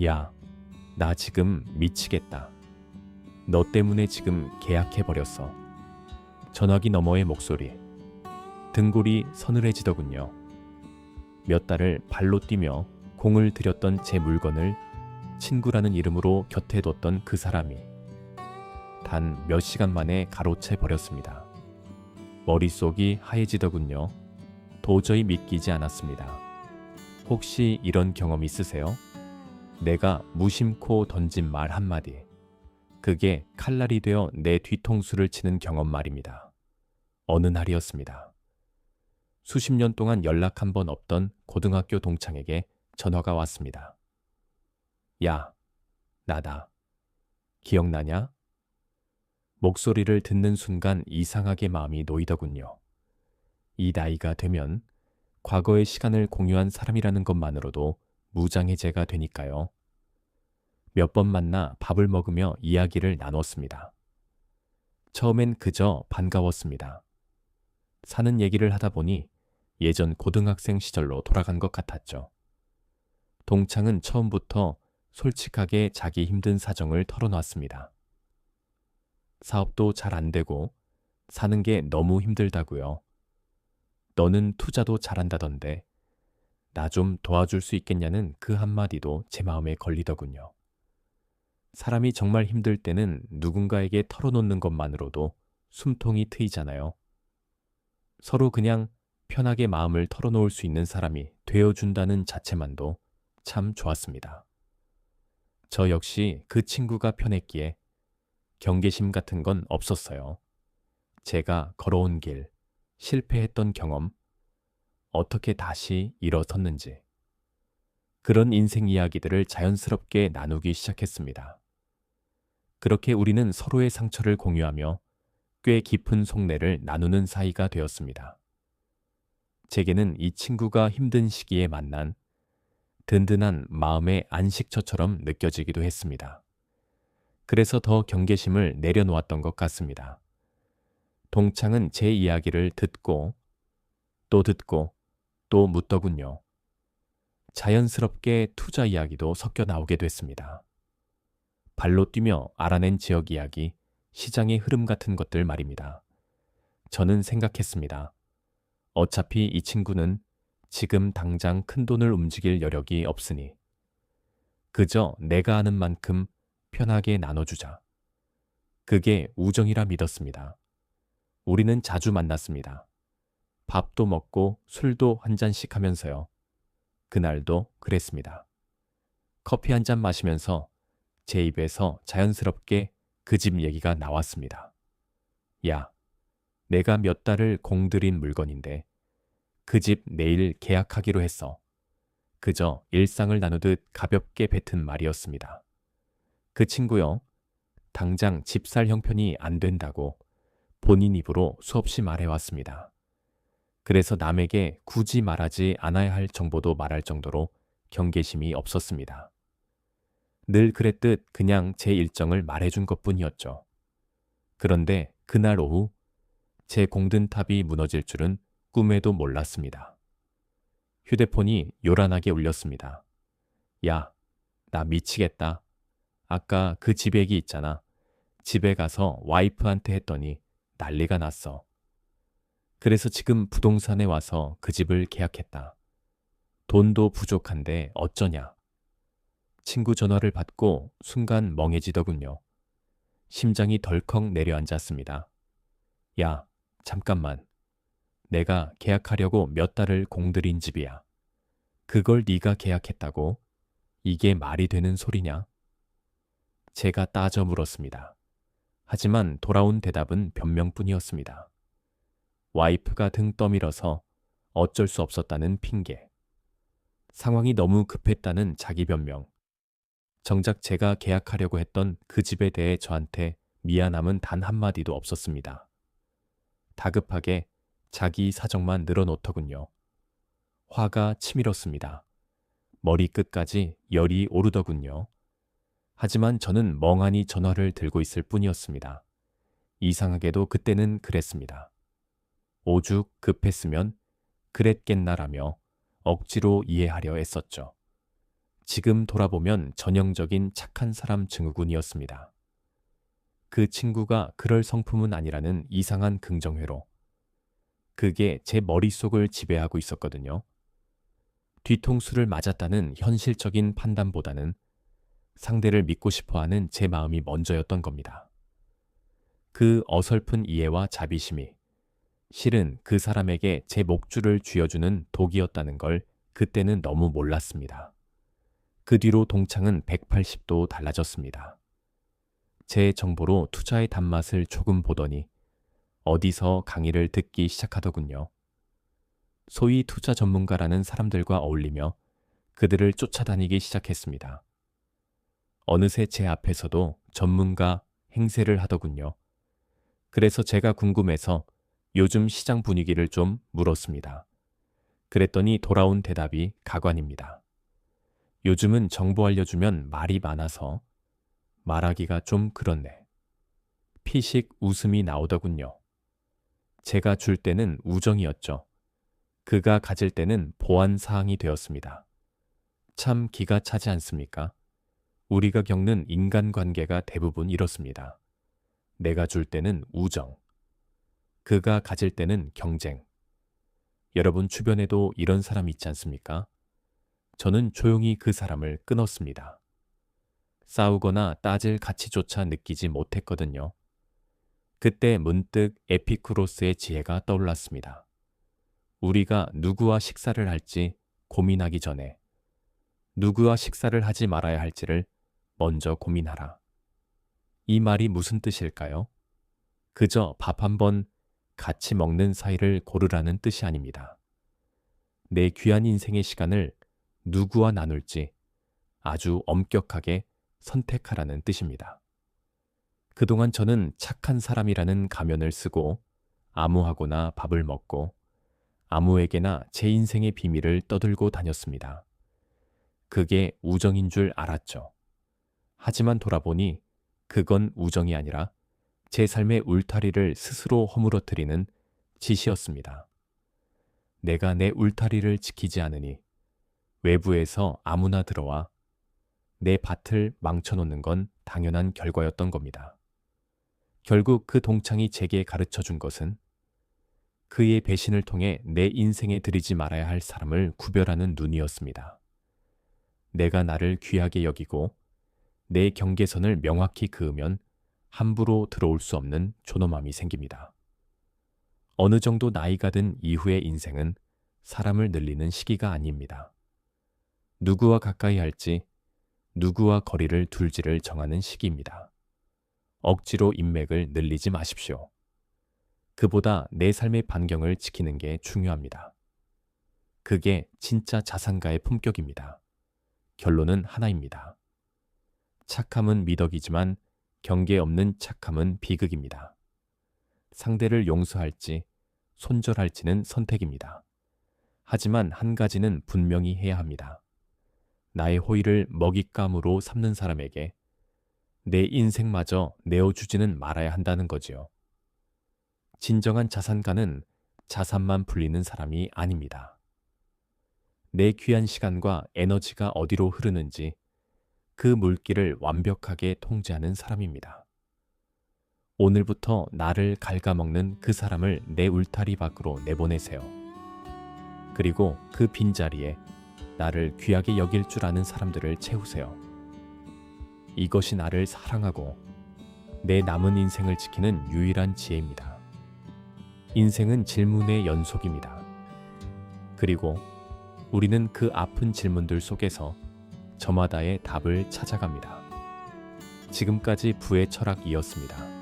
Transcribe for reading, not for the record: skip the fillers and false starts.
야, 나 지금 미치겠다. 너 때문에 지금 계약해버렸어. 전화기 너머의 목소리. 등골이 서늘해지더군요. 몇 달을 발로 뛰며 공을 들였던 제 물건을 친구라는 이름으로 곁에 뒀던 그 사람이 단 몇 시간 만에 가로채 버렸습니다. 머릿속이 하얘지더군요. 도저히 믿기지 않았습니다. 혹시 이런 경험 있으세요? 내가 무심코 던진 말 한마디. 그게 칼날이 되어 내 뒤통수를 치는 경험 말입니다. 어느 날이었습니다. 수십 년 동안 연락 한 번 없던 고등학교 동창에게 전화가 왔습니다. 야, 나다. 기억나냐? 목소리를 듣는 순간 이상하게 마음이 놓이더군요. 이 나이가 되면 과거의 시간을 공유한 사람이라는 것만으로도 무장해제가 되니까요. 몇 번 만나 밥을 먹으며 이야기를 나눴습니다. 처음엔 그저 반가웠습니다. 사는 얘기를 하다 보니 예전 고등학생 시절로 돌아간 것 같았죠. 동창은 처음부터 솔직하게 자기 힘든 사정을 털어놨습니다. 사업도 잘 안 되고 사는 게 너무 힘들다고요. 너는 투자도 잘한다던데 나 좀 도와줄 수 있겠냐는 그 한마디도 제 마음에 걸리더군요. 사람이 정말 힘들 때는 누군가에게 털어놓는 것만으로도 숨통이 트이잖아요. 서로 그냥 편하게 마음을 털어놓을 수 있는 사람이 되어준다는 자체만도 참 좋았습니다. 저 역시 그 친구가 편했기에 경계심 같은 건 없었어요. 제가 걸어온 길, 실패했던 경험, 어떻게 다시 일어섰는지 그런 인생 이야기들을 자연스럽게 나누기 시작했습니다. 그렇게 우리는 서로의 상처를 공유하며 꽤 깊은 속내를 나누는 사이가 되었습니다. 제게는 이 친구가 힘든 시기에 만난 든든한 마음의 안식처처럼 느껴지기도 했습니다. 그래서 더 경계심을 내려놓았던 것 같습니다. 동창은 제 이야기를 듣고 또 묻더군요. 자연스럽게 투자 이야기도 섞여 나오게 됐습니다. 발로 뛰며 알아낸 지역 이야기, 시장의 흐름 같은 것들 말입니다. 저는 생각했습니다. 어차피 이 친구는 지금 당장 큰돈을 움직일 여력이 없으니 그저 내가 아는 만큼 편하게 나눠주자. 그게 우정이라 믿었습니다. 우리는 자주 만났습니다. 밥도 먹고 술도 한 잔씩 하면서요. 그날도 그랬습니다. 커피 한 잔 마시면서 제 입에서 자연스럽게 그 집 얘기가 나왔습니다. 야, 내가 몇 달을 공들인 물건인데 그 집 내일 계약하기로 했어. 그저 일상을 나누듯 가볍게 뱉은 말이었습니다. 그 친구요, 당장 집 살 형편이 안 된다고 본인 입으로 수없이 말해왔습니다. 그래서 남에게 굳이 말하지 않아야 할 정보도 말할 정도로 경계심이 없었습니다. 늘 그랬듯 그냥 제 일정을 말해준 것뿐이었죠. 그런데 그날 오후 제 공든탑이 무너질 줄은 꿈에도 몰랐습니다. 휴대폰이 요란하게 울렸습니다. 야, 나 미치겠다. 아까 그 집 얘기 있잖아. 집에 가서 와이프한테 했더니 난리가 났어. 그래서 지금 부동산에 와서 그 집을 계약했다. 돈도 부족한데 어쩌냐. 친구 전화를 받고 순간 멍해지더군요. 심장이 덜컥 내려앉았습니다. 야, 잠깐만. 내가 계약하려고 몇 달을 공들인 집이야. 그걸 네가 계약했다고? 이게 말이 되는 소리냐? 제가 따져 물었습니다. 하지만 돌아온 대답은 변명뿐이었습니다. 와이프가 등 떠밀어서 어쩔 수 없었다는 핑계. 상황이 너무 급했다는 자기 변명. 정작 제가 계약하려고 했던 그 집에 대해 저한테 미안함은 단 한마디도 없었습니다. 다급하게 자기 사정만 늘어놓더군요. 화가 치밀었습니다. 머리끝까지 열이 오르더군요. 하지만 저는 멍하니 전화를 들고 있을 뿐이었습니다. 이상하게도 그때는 그랬습니다. 오죽 급했으면 그랬겠나라며 억지로 이해하려 애썼죠. 지금 돌아보면 전형적인 착한 사람 증후군이었습니다. 그 친구가 그럴 성품은 아니라는 이상한 긍정회로 그게 제 머릿속을 지배하고 있었거든요. 뒤통수를 맞았다는 현실적인 판단보다는 상대를 믿고 싶어하는 제 마음이 먼저였던 겁니다. 그 어설픈 이해와 자비심이 실은 그 사람에게 제 목줄을 쥐어주는 독이었다는 걸 그때는 너무 몰랐습니다. 그 뒤로 동창은 180도 달라졌습니다. 제 정보로 투자의 단맛을 조금 보더니 어디서 강의를 듣기 시작하더군요. 소위 투자 전문가라는 사람들과 어울리며 그들을 쫓아다니기 시작했습니다. 어느새 제 앞에서도 전문가 행세를 하더군요. 그래서 제가 궁금해서 요즘 시장 분위기를 좀 물었습니다. 그랬더니 돌아온 대답이 가관입니다. 요즘은 정보 알려주면 말이 많아서 말하기가 좀 그렇네. 피식 웃음이 나오더군요. 제가 줄 때는 우정이었죠. 그가 가질 때는 보안사항이 되었습니다. 참 기가 차지 않습니까? 우리가 겪는 인간관계가 대부분 이렇습니다. 내가 줄 때는 우정, 그가 가질 때는 경쟁. 여러분 주변에도 이런 사람 있지 않습니까? 저는 조용히 그 사람을 끊었습니다. 싸우거나 따질 가치조차 느끼지 못했거든요. 그때 문득 에피쿠로스의 지혜가 떠올랐습니다. 우리가 누구와 식사를 할지 고민하기 전에 누구와 식사를 하지 말아야 할지를 먼저 고민하라. 이 말이 무슨 뜻일까요? 그저 밥 한 번 같이 먹는 사이를 고르라는 뜻이 아닙니다. 내 귀한 인생의 시간을 누구와 나눌지 아주 엄격하게 선택하라는 뜻입니다. 그동안 저는 착한 사람이라는 가면을 쓰고 아무하고나 밥을 먹고 아무에게나 제 인생의 비밀을 떠들고 다녔습니다. 그게 우정인 줄 알았죠. 하지만 돌아보니 그건 우정이 아니라 제 삶의 울타리를 스스로 허물어뜨리는 짓이었습니다. 내가 내 울타리를 지키지 않으니 외부에서 아무나 들어와 내 밭을 망쳐놓는 건 당연한 결과였던 겁니다. 결국 그 동창이 제게 가르쳐 준 것은 그의 배신을 통해 내 인생에 들이지 말아야 할 사람을 구별하는 눈이었습니다. 내가 나를 귀하게 여기고 내 경계선을 명확히 그으면 함부로 들어올 수 없는 존엄함이 생깁니다. 어느 정도 나이가 든 이후의 인생은 사람을 늘리는 시기가 아닙니다. 누구와 가까이 할지, 누구와 거리를 둘지를 정하는 시기입니다. 억지로 인맥을 늘리지 마십시오. 그보다 내 삶의 반경을 지키는 게 중요합니다. 그게 진짜 자산가의 품격입니다. 결론은 하나입니다. 착함은 미덕이지만 경계 없는 착함은 비극입니다. 상대를 용서할지 손절할지는 선택입니다. 하지만 한 가지는 분명히 해야 합니다. 나의 호의를 먹잇감으로 삼는 사람에게 내 인생마저 내어주지는 말아야 한다는 거지요. 진정한 자산가는 자산만 불리는 사람이 아닙니다. 내 귀한 시간과 에너지가 어디로 흐르는지 그 물길을 완벽하게 통제하는 사람입니다. 오늘부터 나를 갉아먹는 그 사람을 내 울타리 밖으로 내보내세요. 그리고 그 빈자리에 나를 귀하게 여길 줄 아는 사람들을 채우세요. 이것이 나를 사랑하고 내 남은 인생을 지키는 유일한 지혜입니다. 인생은 질문의 연속입니다. 그리고 우리는 그 아픈 질문들 속에서 저마다의 답을 찾아갑니다. 지금까지 부의 철학이었습니다.